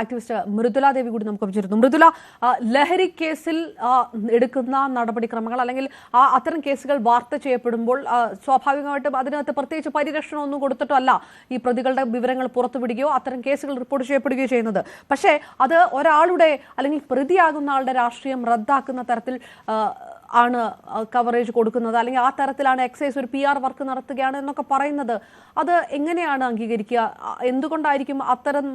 Activist Mridula ദേവി കൂടി നമുക്ക് ചേരുന്നു. മൃദുല, ലഹരി കേസിൽ എടുക്കുന്ന നടപടിക്രമങ്ങൾ അല്ലെങ്കിൽ അത്തരം കേസുകൾ വാർത്ത ചെയ്യപ്പെടുമ്പോൾ സ്വാഭാവികമായിട്ടും അതിനകത്ത് പ്രത്യേകിച്ച് പരിരക്ഷണമൊന്നും കൊടുത്തിട്ടല്ല ഈ പ്രതികളുടെ വിവരങ്ങൾ പുറത്തുവിടുകയോ അത്തരം കേസുകൾ റിപ്പോർട്ട് ചെയ്യപ്പെടുകയോ ചെയ്യുന്നത്. പക്ഷേ അത് ഒരാളുടെ അല്ലെങ്കിൽ പ്രതിയാകുന്ന ആളുടെ രാഷ്ട്രീയം റദ്ദാക്കുന്ന തരത്തിൽ ആണ് കവറേജ് കൊടുക്കുന്നത്, അല്ലെങ്കിൽ ആ തരത്തിലാണ് എക്സൈസ് ഒരു PR വർക്ക് നടത്തുകയാണ് എന്നൊക്കെ പറയുന്നത്. അത് എങ്ങനെയാണ് അംഗീകരിക്കുക? എന്തുകൊണ്ടായിരിക്കും അത്തരം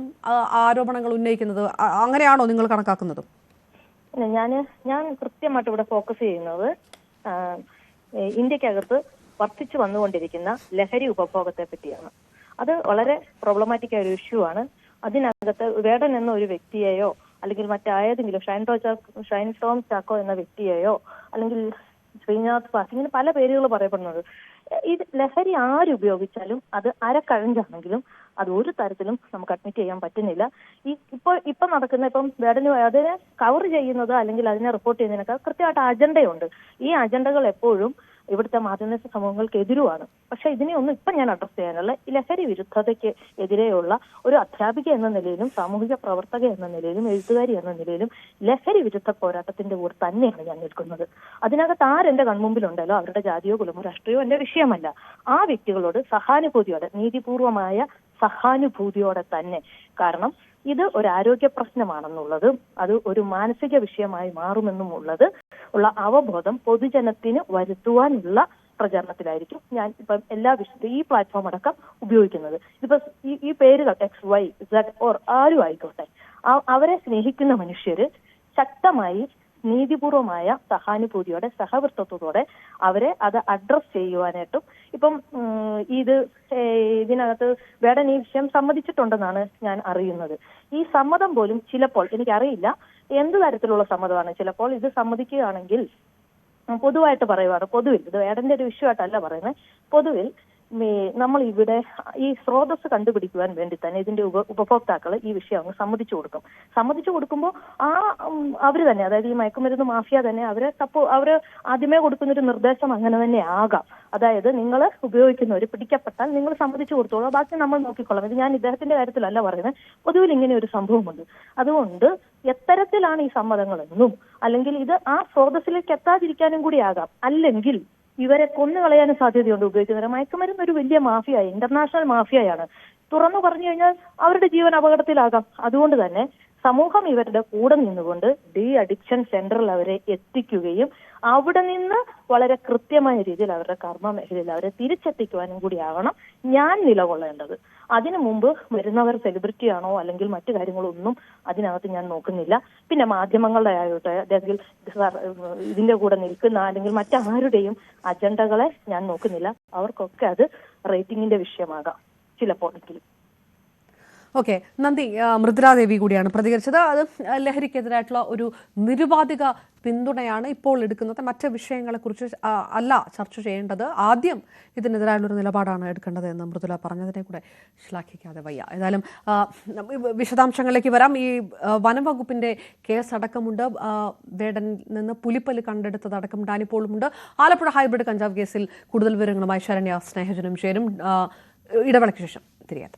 ആരോപണങ്ങൾ ഉന്നയിക്കുന്നത്? അങ്ങനെയാണോ നിങ്ങൾ കണക്കാക്കുന്നത്? ഞാൻ കൃത്യമായിട്ട് ഇവിടെ ഫോക്കസ് ചെയ്യുന്നത് ഇന്ത്യക്കകത്ത് വർദ്ധിച്ചു വന്നുകൊണ്ടിരിക്കുന്ന ലഹരി ഉപഭോഗത്തെ പറ്റിയാണ്. അത് വളരെ പ്രോബ്ലമാറ്റിക് ആയ ഒരു ഇഷ്യൂ ആണ്. അതിനകത്ത് വേടൻ എന്ന ഒരു വ്യക്തിയെയോ അല്ലെങ്കിൽ മറ്റേതെങ്കിലും ഷൈൻ ടോം ചാക്കോ എന്ന വ്യക്തിയെയോ അല്ലെങ്കിൽ ശ്രീനാഥ് പാസ്, ഇങ്ങനെ പല പേരുകൾ പറയപ്പെടുന്നത്. ഇത് ലഹരി ആരുപയോഗിച്ചാലും അത് അരക്കഴഞ്ചാണെങ്കിലും അത് ഒരു തരത്തിലും നമുക്ക് അഡ്മിറ്റ് ചെയ്യാൻ പറ്റുന്നില്ല. ഇപ്പൊ നടക്കുന്ന വേടന് അതിനെ കവർ ചെയ്യുന്നത് അല്ലെങ്കിൽ അതിനെ റിപ്പോർട്ട് ചെയ്യുന്നതിനൊക്കെ കൃത്യമായിട്ട് അജണ്ടയുണ്ട്. ഈ അജണ്ടകൾ എപ്പോഴും ഇവിടുത്തെ മാധ്യമ സമൂഹങ്ങൾക്ക് എതിരുമാണ്. പക്ഷെ ഇതിനെ ഒന്നും ഇപ്പം ഞാൻ അഡ്രസ് ചെയ്യാനുള്ള ഈ ലഹരി വിരുദ്ധതയ്ക്ക് എതിരെയുള്ള ഒരു അധ്യാപിക എന്ന നിലയിലും സാമൂഹിക പ്രവർത്തക എന്ന നിലയിലും എഴുത്തുകാരി എന്ന നിലയിലും ലഹരി വിരുദ്ധ പോരാട്ടത്തിന്റെ കൂടെ തന്നെയാണ് ഞാൻ നിൽക്കുന്നത്. അതിനകത്ത് ആരെന്റെ കൺമുമ്പിലുണ്ടല്ലോ അവരുടെ ജാതിയോ കുലമോ രാഷ്ട്രീയമോ എന്റെ വിഷയമല്ല. ആ വ്യക്തികളോട് സഹാനുഭൂതിയോടെ, നീതിപൂർവമായ സഹാനുഭൂതിയോടെ തന്നെ. കാരണം ഇത് ഒരു ആരോഗ്യ പ്രശ്നമാണെന്നുള്ളത്, അത് ഒരു മാനസിക വിഷയമായി മാറുമെന്നുമുള്ളത് ഉള്ള അവബോധം പൊതുജനത്തിന് വരുത്തുവാനുള്ള പ്രചരണത്തിലായിരിക്കും ഞാൻ ഇപ്പം എല്ലാ വിഷയത്തിലും ഈ പ്ലാറ്റ്ഫോം അടക്കം ഉപയോഗിക്കുന്നത്. ഇതിപ്പോ ഈ പേരുകൾ XYZ ഓർ ആരും ആയിക്കോട്ടെ, അവരെ സ്നേഹിക്കുന്ന മനുഷ്യര് ശക്തമായി നീതിപൂർവമായ സഹാനുഭൂതിയോടെ സഹവർത്തിത്വത്തോടെ അവരെ അത് അഡ്രസ് ചെയ്യുവാനായിട്ടും ഇപ്പം ഇതിനകത്ത് വേടൻ ഈ വിഷയം സമ്മതിച്ചിട്ടുണ്ടെന്നാണ് ഞാൻ അറിയുന്നത്. ഈ സമ്മതം പോലും ചിലപ്പോൾ, എനിക്കറിയില്ല എന്ത് തരത്തിലുള്ള സമ്മതമാണ്, ചിലപ്പോൾ ഇത് സമ്മതിക്കുകയാണെങ്കിൽ പൊതുവായിട്ട് പറയുവാണ്, പൊതുവിൽ ഇത് വേടന്റെ ഒരു വിഷയമായിട്ടല്ല പറയുന്നത്, പൊതുവിൽ നമ്മൾ ഇവിടെ ഈ സ്രോതസ് കണ്ടുപിടിക്കുവാൻ വേണ്ടി തന്നെ ഇതിന്റെ ഉപഭോക്താക്കൾ ഈ വിഷയം അങ്ങ് സമ്മതിച്ചു കൊടുക്കും. സമ്മതിച്ചു കൊടുക്കുമ്പോൾ അവര് തന്നെ, അതായത് ഈ മയക്കുമരുന്ന് മാഫിയ തന്നെ അവര് ആദ്യമേ കൊടുക്കുന്ന ഒരു നിർദ്ദേശം അങ്ങനെ തന്നെ ആകാം. അതായത് നിങ്ങൾ ഉപയോഗിക്കുന്നവർ പിടിക്കപ്പെട്ടാൽ നിങ്ങൾ സമ്മതിച്ചു കൊടുത്തോളൂ, ബാക്കി നമ്മൾ നോക്കിക്കൊള്ളാം. ഇത് ഞാൻ ഇദ്ദേഹത്തിന്റെ കാര്യത്തിലല്ല പറയുന്നത്, പൊതുവിൽ ഇങ്ങനെ ഒരു സംഭവമുണ്ട്. അതുകൊണ്ട് എത്തരത്തിലാണ് ഈ സമ്മതങ്ങളെന്നും അല്ലെങ്കിൽ ഇത് ആ സ്രോതസ്സിലേക്ക് എത്താതിരിക്കാനും കൂടി ആകാം. അല്ലെങ്കിൽ ഇവരെ കൊന്നുകളയാനും സാധ്യതയുണ്ട് ഉപയോഗിക്കുന്നവരെ. മയക്കുമരുന്ന് ഒരു വലിയ മാഫിയ, ഇന്റർനാഷണൽ മാഫിയയാണ്. തുറന്നു പറഞ്ഞു കഴിഞ്ഞാൽ അവരുടെ ജീവൻ അപകടത്തിലാകാം. അതുകൊണ്ട് തന്നെ സമൂഹം ഇവരുടെ കൂടെ നിന്നുകൊണ്ട് അഡിക്ഷൻ സെന്ററിൽ അവരെ എത്തിക്കുകയും അവിടെ നിന്ന് വളരെ കൃത്യമായ രീതിയിൽ അവരുടെ കർമ്മ മേഖലയിൽ അവരെ തിരിച്ചെത്തിക്കുവാനും കൂടിയാവണം ഞാൻ നിലകൊള്ളേണ്ടത്. അതിനു മുമ്പ് വരുന്നവർ സെലിബ്രിറ്റി ആണോ അല്ലെങ്കിൽ മറ്റു കാര്യങ്ങളൊന്നും അതിനകത്ത് ഞാൻ നോക്കുന്നില്ല. പിന്നെ മാധ്യമങ്ങളുടെ ആയോട്ടെ അല്ലെങ്കിൽ ഇതിന്റെ കൂടെ നിൽക്കുന്ന അല്ലെങ്കിൽ മറ്റാരുടെയും അജണ്ടകളെ ഞാൻ നോക്കുന്നില്ല. അവർക്കൊക്കെ അത് റേറ്റിംഗിന്റെ വിഷയമാകാം ചിലപ്പോഴെങ്കിലും. ഓക്കെ, നന്ദി. മൃദുലാദേവി കൂടിയാണ് പ്രതികരിച്ചത്. അത് ലഹരിക്കെതിരായിട്ടുള്ള ഒരു നിരുപാധിക പിന്തുണയാണ് ഇപ്പോൾ എടുക്കുന്നത്. മറ്റ് വിഷയങ്ങളെക്കുറിച്ച് അല്ല ചർച്ച ചെയ്യേണ്ടത്, ആദ്യം ഇതിനെതിരായുള്ളൊരു നിലപാടാണ് എടുക്കേണ്ടത് എന്ന് മൃദുല പറഞ്ഞതിനെ കൂടെ ശ്ലാഘിക്കാതെ വയ്യ. ഏതായാലും വിശദാംശങ്ങളിലേക്ക് വരാം. ഈ വനംവകുപ്പിന്റെ കേസ് അടക്കമുണ്ട്, വേടനിൽ നിന്ന് പുലിപ്പല്ല് കണ്ടെടുത്തതടക്കം ഡാനിപ്പോളുമുണ്ട്. ആലപ്പുഴ ഹൈബ്രിഡ് കഞ്ചാവ് കേസിൽ കൂടുതൽ വിവരങ്ങളുമായി ശരണ്യ സ്നേഹജനും ചേരും. ഇടവേളയ്ക്ക് ശേഷം തിരികെ.